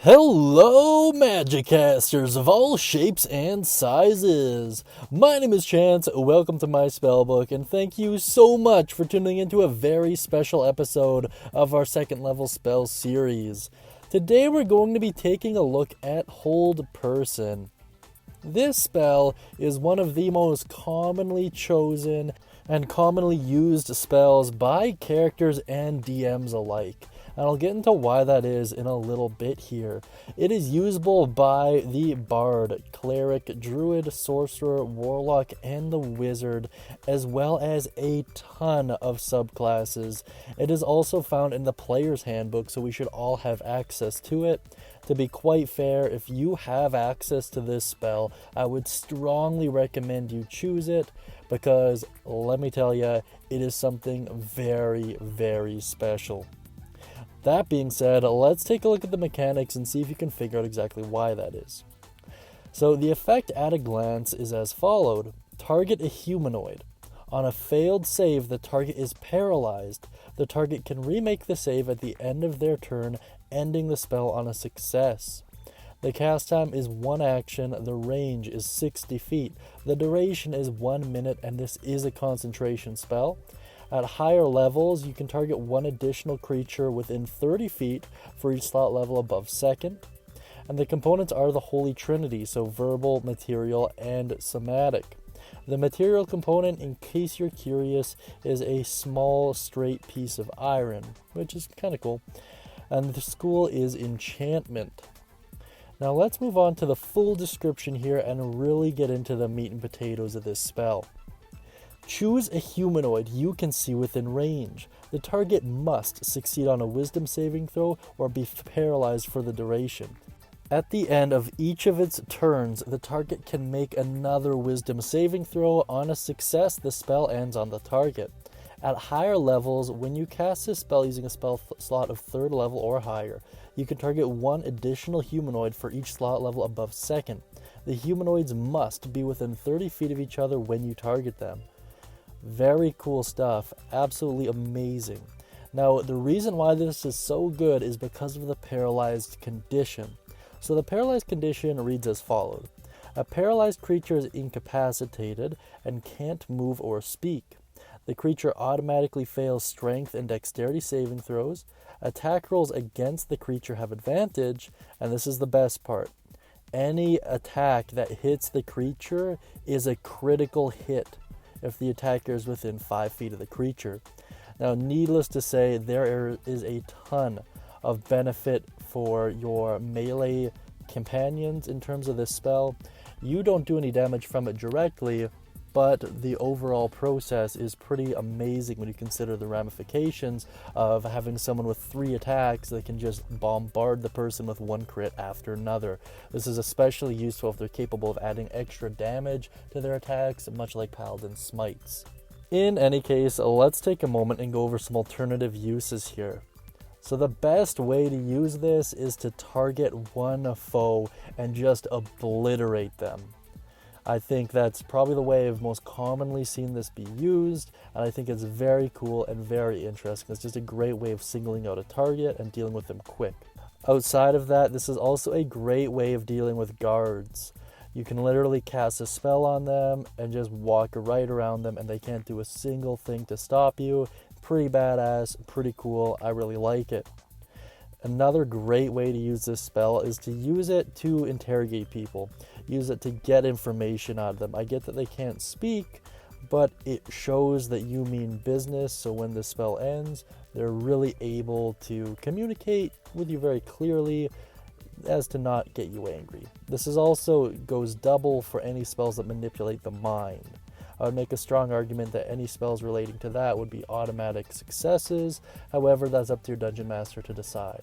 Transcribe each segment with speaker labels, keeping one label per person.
Speaker 1: Hello, Magicasters of all shapes and sizes. My name is Chance, welcome to my Spellbook, and thank you so much for tuning into a very special episode of our second level spell series. Today we're going to be taking a look at Hold Person. This spell is one of the most commonly chosen and commonly used spells by characters and DMs alike. And I'll get into why that is in a little bit here. It is usable by the Bard, Cleric, Druid, Sorcerer, Warlock, and the Wizard, as well as a ton of subclasses. It is also found in the Player's Handbook, so we should all have access to it. To be quite fair, if you have access to this spell, I would strongly recommend you choose it, because let me tell you, it is something very, very special. That being said, let's take a look at the mechanics and see if you can figure out exactly why that is. So the effect at a glance is as followed. Target a humanoid. On a failed save, the target is paralyzed. The target can remake the save at the end of their turn, ending the spell on a success. The cast time is 1 action, the range is 60 feet, the duration is 1 minute, and this is a concentration spell. At higher levels, you can target 1 additional creature within 30 feet for each slot level above second. And the components are the Holy Trinity, so verbal, material, and somatic. The material component, in case you're curious, is a small straight piece of iron, which is kind of cool. And the school is Enchantment. Now let's move on to the full description here and really get into the meat and potatoes of this spell. Choose a humanoid you can see within range. The target must succeed on a wisdom saving throw or be paralyzed for the duration. At the end of each of its turns, the target can make another wisdom saving throw. On a success, the spell ends on the target. At higher levels, when you cast this spell using a spell slot of 3rd level or higher, you can target 1 additional humanoid for each slot level above 2nd. The humanoids must be within 30 feet of each other when you target them. Very cool stuff, absolutely amazing. Now, the reason why this is so good is because of the paralyzed condition. So the paralyzed condition reads as follows. A paralyzed creature is incapacitated and can't move or speak. The creature automatically fails strength and dexterity saving throws. Attack rolls against the creature have advantage, and this is the best part. Any attack that hits the creature is a critical hit if the attacker is within 5 feet of the creature. Now, needless to say, there is a ton of benefit for your melee companions in terms of this spell. You don't do any damage from it directly, but the overall process is pretty amazing when you consider the ramifications of having someone with 3 attacks that can just bombard the person with 1 crit after another. This is especially useful if they're capable of adding extra damage to their attacks, much like Paladin Smites. In any case, let's take a moment and go over some alternative uses here. So the best way to use this is to target 1 foe and just obliterate them. I think that's probably the way I've most commonly seen this be used, and I think it's very cool and very interesting. It's just a great way of singling out a target and dealing with them quick. Outside of that, this is also a great way of dealing with guards. You can literally cast a spell on them and just walk right around them, and they can't do a single thing to stop you. Pretty badass, pretty cool, I really like it. Another great way to use this spell is to use it to interrogate people. Use it to get information out of them. I get that they can't speak, but it shows that you mean business, so when the spell ends, they're really able to communicate with you very clearly as to not get you angry. This is also goes double for any spells that manipulate the mind. I would make a strong argument that any spells relating to that would be automatic successes. However, that's up to your dungeon master to decide.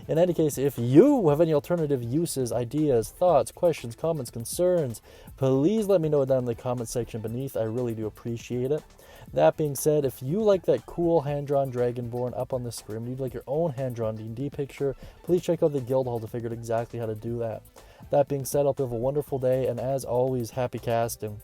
Speaker 1: In any case, if you have any alternative uses, ideas, thoughts, questions, comments, concerns, please let me know down in the comment section beneath. I really do appreciate it. That being said, if you like that cool hand-drawn Dragonborn up on the screen, you'd like your own hand-drawn D&D picture, please check out the guild hall to figure out exactly how to do that. That being said, I hope you have a wonderful day, and as always, happy casting.